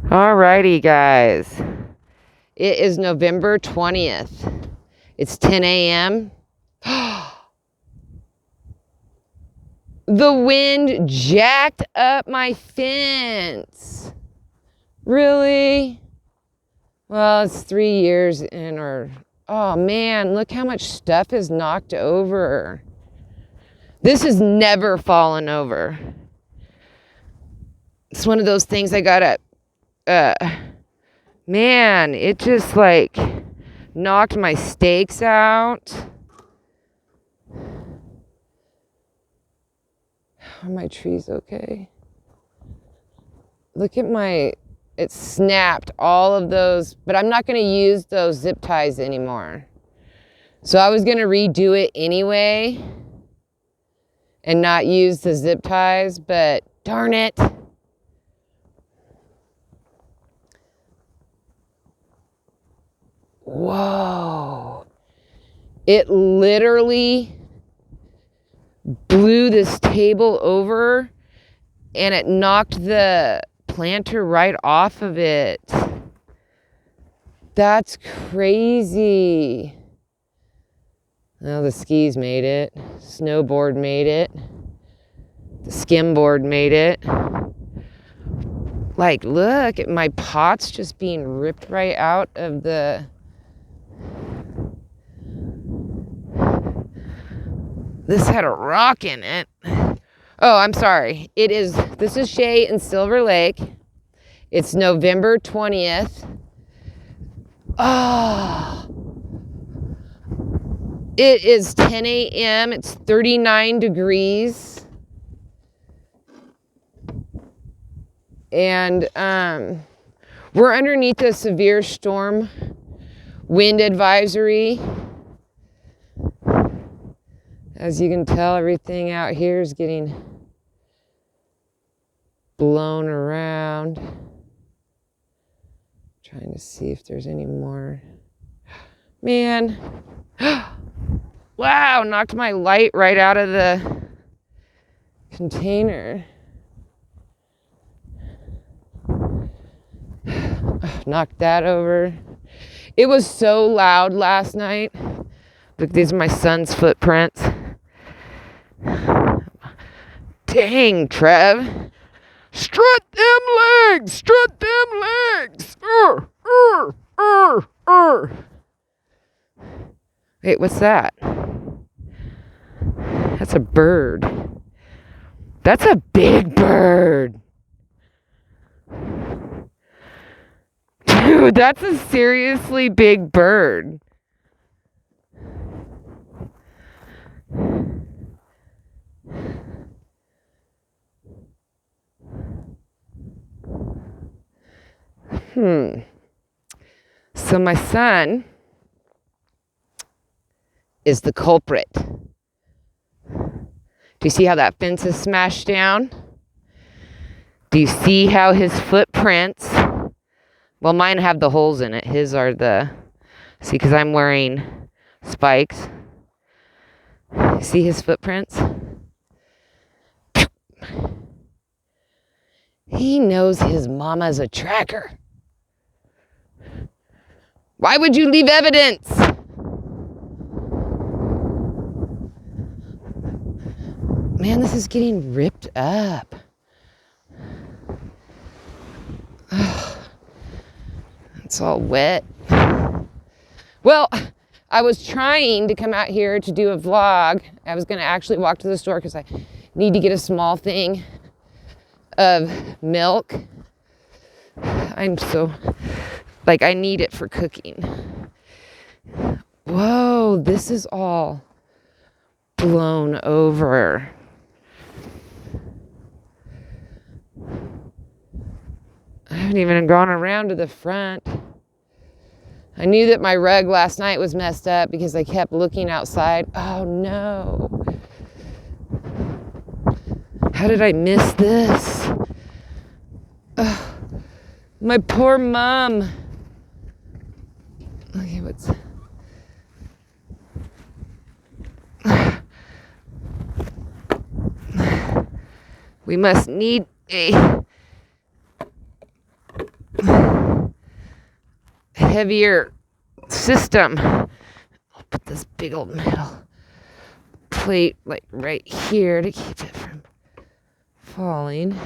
Alrighty, guys. It is November 20th. It's 10 a.m. The wind jacked up my fence. Really? Well, it's 3 years in, oh man, look how much stuff is knocked over. This has never fallen over. It's one of those things I gotta, man, it just like knocked my stakes out. Are my trees okay? Look at it snapped all of those, but I'm not gonna use those zip ties anymore. So I was gonna redo it anyway and not use the zip ties, but darn it. Whoa. It literally blew this table over and it knocked the planter right off of it. That's crazy. Well, the skis made it. Snowboard made it. The skimboard made it. Like, look at my pots just being ripped right out of the... This had a rock in it. Oh, I'm sorry. This is Shay in Silver Lake. It's November 20th. Oh. It is 10 a.m. It's 39 degrees. And we're underneath a severe storm wind advisory. As you can tell, everything out here is getting blown around. Trying to see if there's any more. Man. Wow, knocked my light right out of the container. Knocked that over. It was so loud last night. Look, these are my son's footprints. Dang, Trev. Strut them legs! Strut them legs! Wait, what's that? That's a bird. That's a big bird. Dude, that's a seriously big bird. So my son is the culprit. Do you see how that fence is smashed down? Do you see how his footprints, well, mine have the holes in it. His are see, because I'm wearing spikes. See his footprints? He knows his mama's a tracker. Why would you leave evidence? Man, this is getting ripped up. It's all wet. Well, I was trying to come out here to do a vlog. I was going to actually walk to the store because I need to get a small thing of milk. I'm so... I need it for cooking. Whoa, this is all blown over. I haven't even gone around to the front. I knew that my rug last night was messed up because I kept looking outside. Oh no. How did I miss this? Oh, my poor mom. Okay, what's... We must need a heavier system. I'll put this big old metal plate like right here to keep it from falling.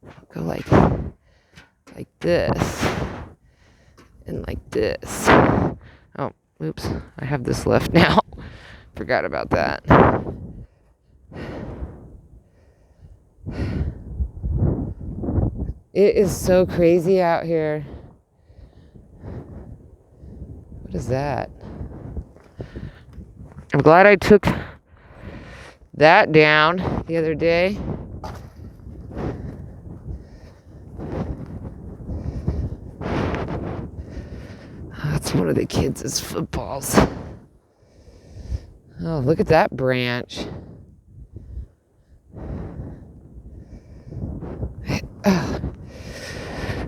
I'll go like this and like this. Oh, oops, I have this left now. Forgot about that. It is so crazy out here. What is that? I'm glad I took that down the other day. That's one of the kids' footballs. Oh, look at that branch.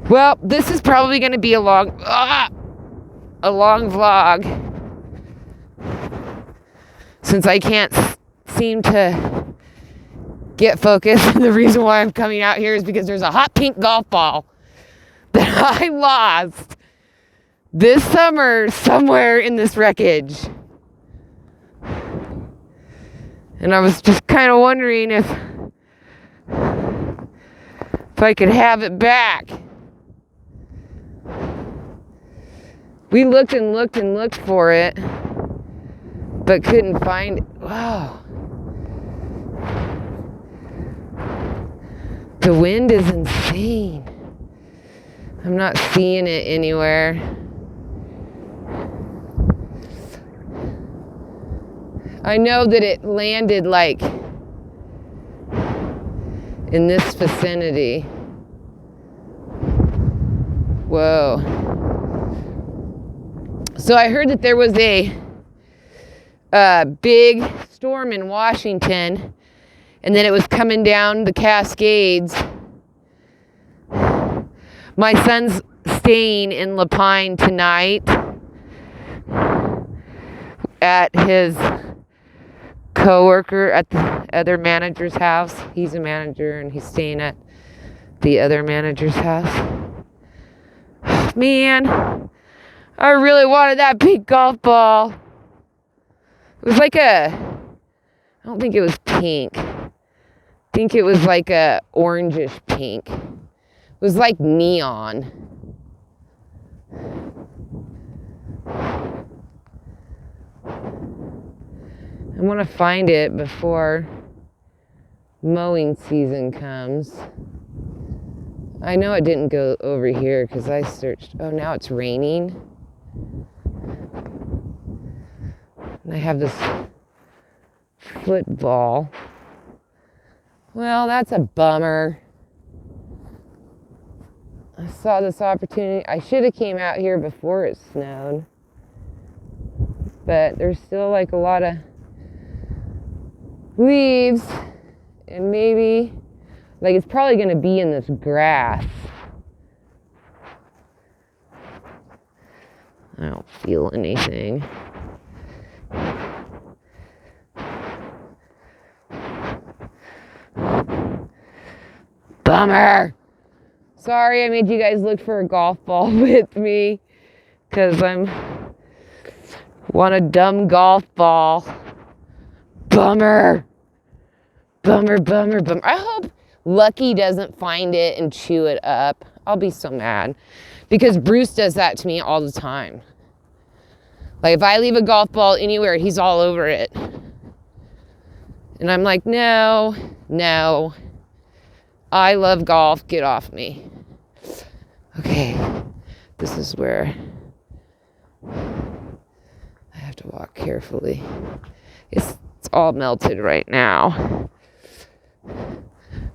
Well, this is probably going to be a long vlog, since I can't seem to get focused. The reason why I'm coming out here is because there's a hot pink golf ball that I lost this summer somewhere in this wreckage. And I was just kind of wondering if I could have it back. We looked and looked and looked for it, but couldn't find it. Wow. The wind is insane. I'm not seeing it anywhere. I know that it landed like in this vicinity. Whoa. So I heard that there was a big storm in Washington, and then it was coming down the Cascades. My son's staying in La Pine tonight at his coworker at the other manager's house. He's a manager and he's staying at the other manager's house. Man, I really wanted that big golf ball. It was like I don't think it was pink. I think it was like a orangish pink. It was like neon. I want to find it before mowing season comes. I know it didn't go over here because I searched. Oh, now it's raining. And I have this football. Well, that's a bummer. I saw this opportunity. I should have came out here before it snowed. But there's still like a lot of leaves, and maybe like it's probably going to be in this grass. I don't feel anything. Bummer. Sorry I made you guys look for a golf ball with me, because want a dumb golf ball. Bummer. Bummer, bummer, bummer. I hope Lucky doesn't find it and chew it up. I'll be so mad. Because Bruce does that to me all the time. Like if I leave a golf ball anywhere, he's all over it. And I'm like, no. I love golf. Get off me. Okay. This is where I have to walk carefully. It's all melted right now.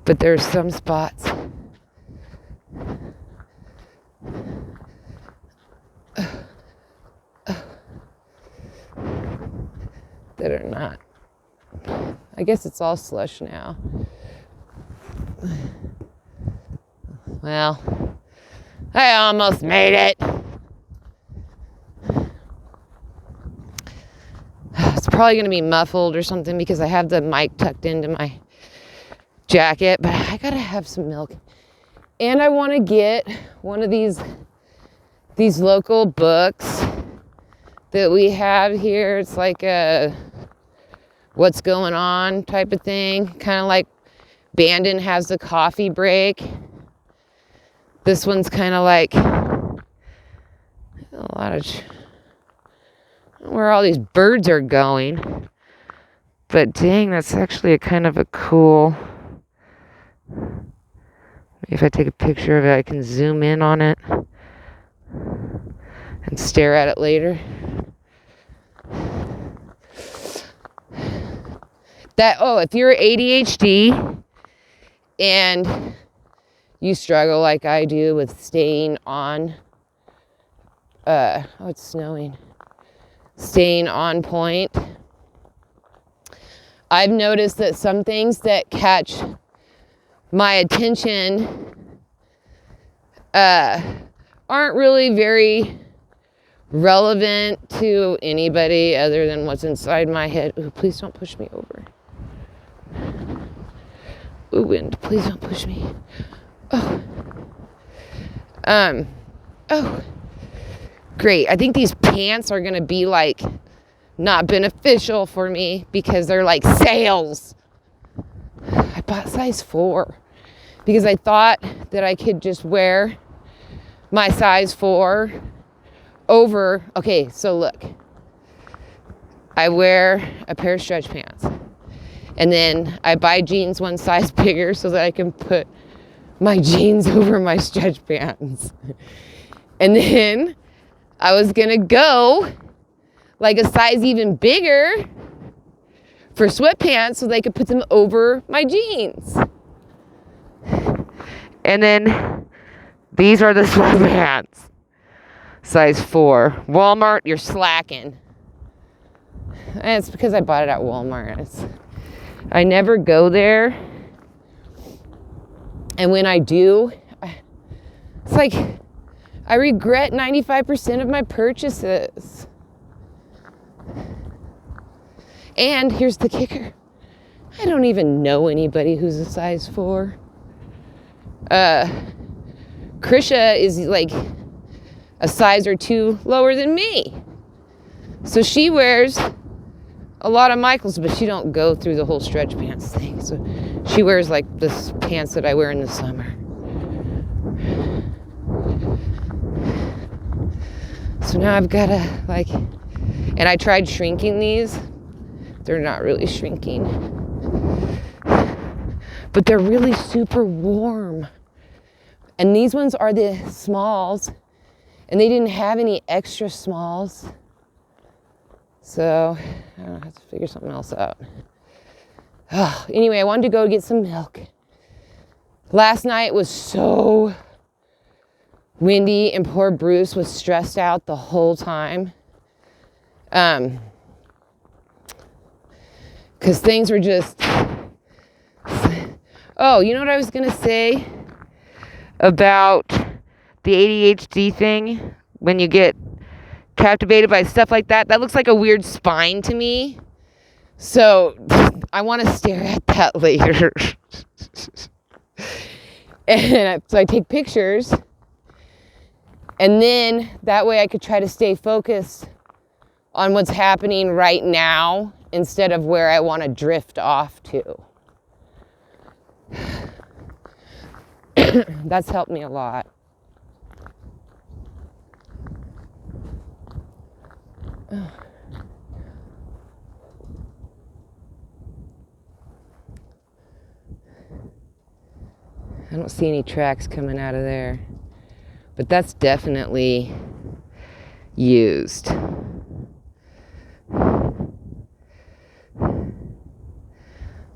But there's some spots that are not. I guess it's all slush now. Well, I almost made it. It's probably going to be muffled or something because I have the mic tucked into my jacket, but I got to have some milk. And I want to get one of these these local books that we have here. It's like a what's going on type of thing. Kind of like Bandon has the coffee break. This one's kind of like a lot of where all these birds are going. But dang, that's actually a kind of a cool. If I take a picture of it, I can zoom in on it and stare at it later. If you're ADHD and you struggle like I do with staying on, it's snowing, staying on point, I've noticed that some things that catch my attention aren't really very relevant to anybody other than what's inside my head. Ooh, please don't push me over. Ooh, wind, please don't push me. Oh. Oh. Great. I think these pants are gonna be like not beneficial for me because they're like sales. I bought size 4 because I thought that I could just wear my size 4 over. Okay, so look. I wear a pair of stretch pants. And then I buy jeans one size bigger so that I can put my jeans over my stretch pants. And then I was gonna go like a size even bigger for sweatpants so they could put them over my jeans. And then these are the sweatpants. Size 4. Walmart, you're slacking. And it's because I bought it at Walmart. I never go there. And when I do, it's like I regret 95% of my purchases. And here's the kicker. I don't even know anybody who's a size 4. Krisha is like a size or 2 lower than me. So she wears a lot of Michaels, but she don't go through the whole stretch pants thing. So she wears like the pants that I wear in the summer. So now I've got to and I tried shrinking these. They're not really shrinking. But they're really super warm. And these ones are the smalls. And they didn't have any extra smalls. So, I don't know, I have to figure something else out. Anyway, I wanted to go get some milk. Last night was so windy and poor Bruce was stressed out the whole time. Because things were just... Oh, you know what I was going to say about the ADHD thing? When you get captivated by stuff like that, that looks like a weird spine to me. So I want to stare at that later. And so I take pictures. And then that way I could try to stay focused on what's happening right now instead of where I want to drift off to. That's helped me a lot. I don't see any tracks coming out of there. But that's definitely used.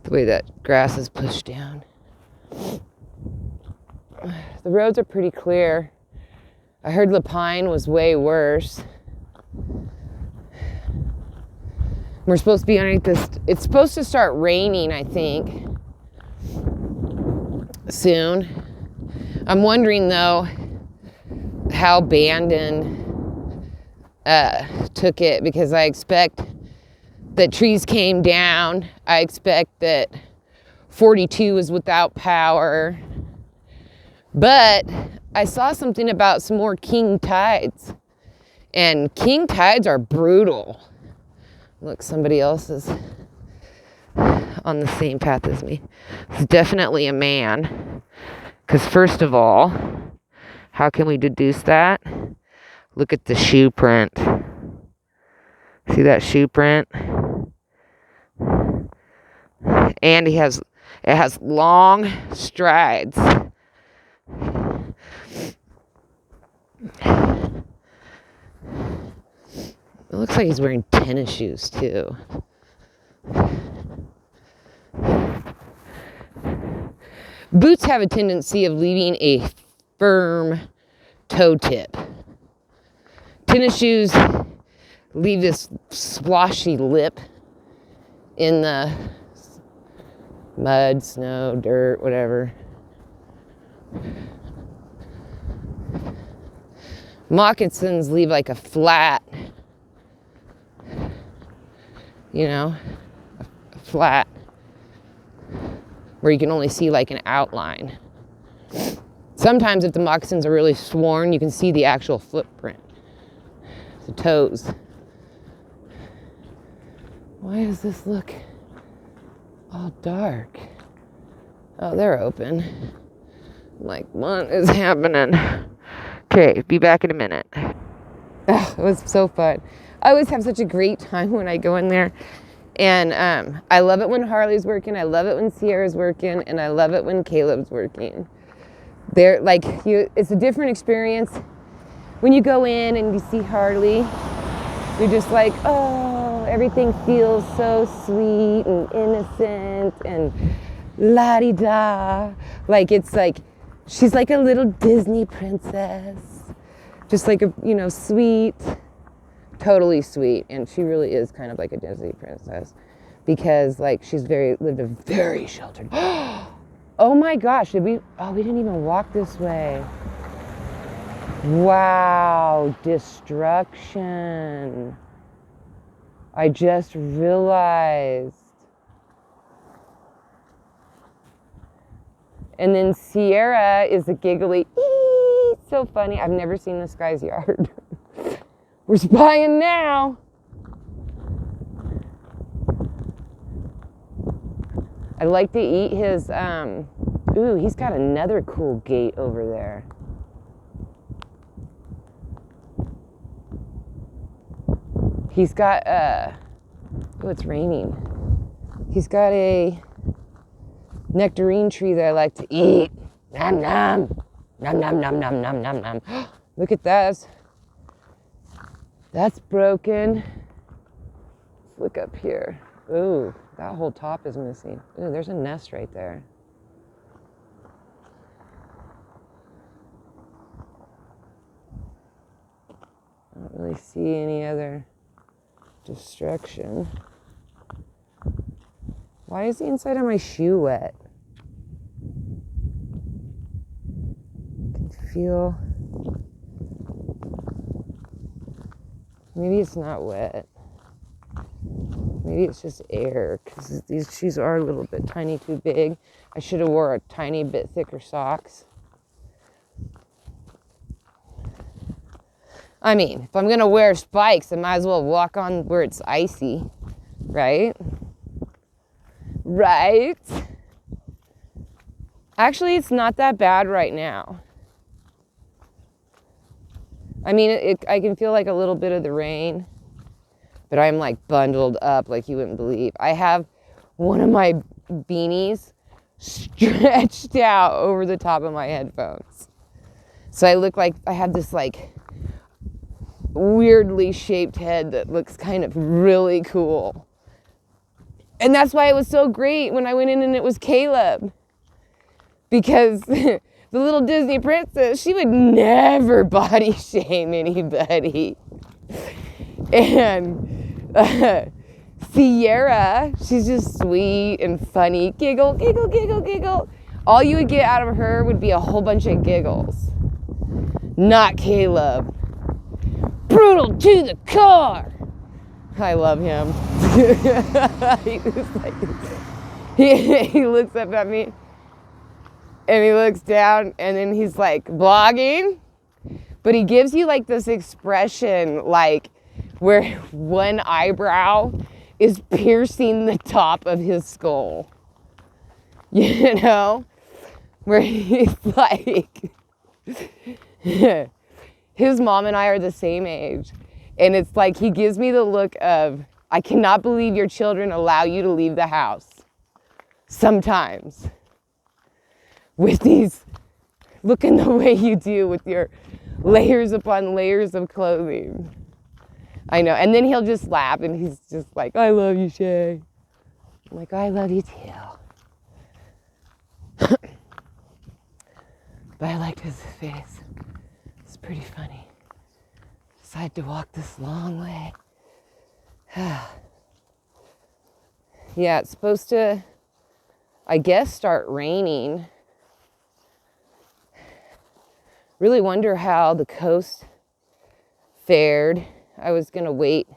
The way that grass is pushed down. The roads are pretty clear. I heard Lapine was way worse. We're supposed to be underneath this. It's supposed to start raining, I think, soon. I'm wondering, though, how Bandon took it, because I expect that trees came down. I expect that 42 is without power. But I saw something about some more king tides. And king tides are brutal. Look, somebody else is on the same path as me. It's definitely a man. Because first of all, how can we deduce that? Look at the shoe print. See that shoe print? And it has long strides. It looks like he's wearing tennis shoes too. Boots have a tendency of leaving a firm toe tip. Tennis shoes leave this sloshy lip in the mud, snow, dirt, whatever. Moccasins leave like a flat, a flat where you can only see like an outline. Sometimes if the moccasins are really worn, you can see the actual footprint, the toes. Why does this look all dark? Oh, they're open. I'm like, what is happening? Okay, be back in a minute. Oh, it was so fun. I always have such a great time when I go in there. And I love it when Harley's working. I love it when Sierra's working. And I love it when Caleb's working. They're like, it's a different experience. When you go in and you see Harley, you're just like, oh, everything feels so sweet and innocent and la-di-da. Like, it's like, she's like a little Disney princess. Just like a, sweet, totally sweet. And she really is kind of like a Disney princess because like she's lived a very sheltered. Oh my gosh, we didn't even walk this way. Wow, destruction. I just realized. And then Sierra is a giggly, so funny. I've never seen this guy's yard. We're spying now. I like to eat his, he's got another cool gate over there. He's got, it's raining. He's got a nectarine tree that I like to eat. Nom nom. Nom nom nom nom nom nom nom. Look at that. That's broken. Let's look up here. Ooh, that whole top is missing. Ooh, there's a nest right there. I don't really see any other destruction. Why is the inside of my shoe wet? I can feel. Maybe it's not wet. Maybe it's just air, because these shoes are a little bit tiny too big. I should have wore a tiny bit thicker socks. I mean, if I'm gonna wear spikes, I might as well walk on where it's icy, right? Right? Actually, it's not that bad right now. I mean, I can feel like a little bit of the rain, but I'm like bundled up like you wouldn't believe. I have one of my beanies stretched out over the top of my headphones. So I look like I have this like weirdly shaped head that looks kind of really cool. And that's why it was so great when I went in and it was Caleb. Because the little Disney princess, she would never body shame anybody. And Sierra, she's just sweet and funny. Giggle, giggle, giggle, giggle. All you would get out of her would be a whole bunch of giggles. Not Caleb. Brutal to the core. I love him. He looks up at me. And he looks down and then he's like vlogging, but he gives you like this expression like where one eyebrow is piercing the top of his skull. You know? Where he's like, his mom and I are the same age. And it's like he gives me the look of, I cannot believe your children allow you to leave the house. Sometimes. With these, looking the way you do with your layers upon layers of clothing. I know. And then he'll just laugh and he's just like, I love you, Shay. I'm like, I love you too. But I liked his face. It's pretty funny. Decided to walk this long way. Yeah, it's supposed to, I guess, start raining. Really wonder how the coast fared. I was going to wait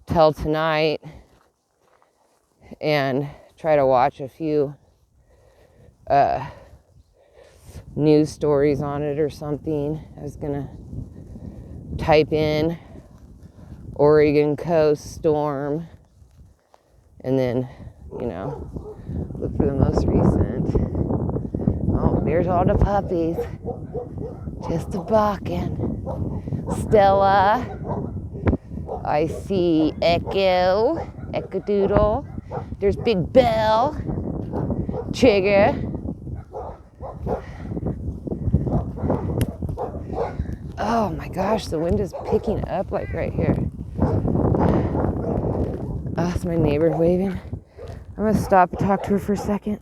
till tonight and try to watch a few news stories on it or something. I was going to type in Oregon coast storm and then, you know, look for the most recent. Oh, there's all the puppies. Just a barking. Stella. I see Echo. Echo-doodle. There's Big Bell. Chigga. Oh my gosh, the wind is picking up like right here. Oh, that's my neighbor waving. I'm gonna stop and talk to her for a second.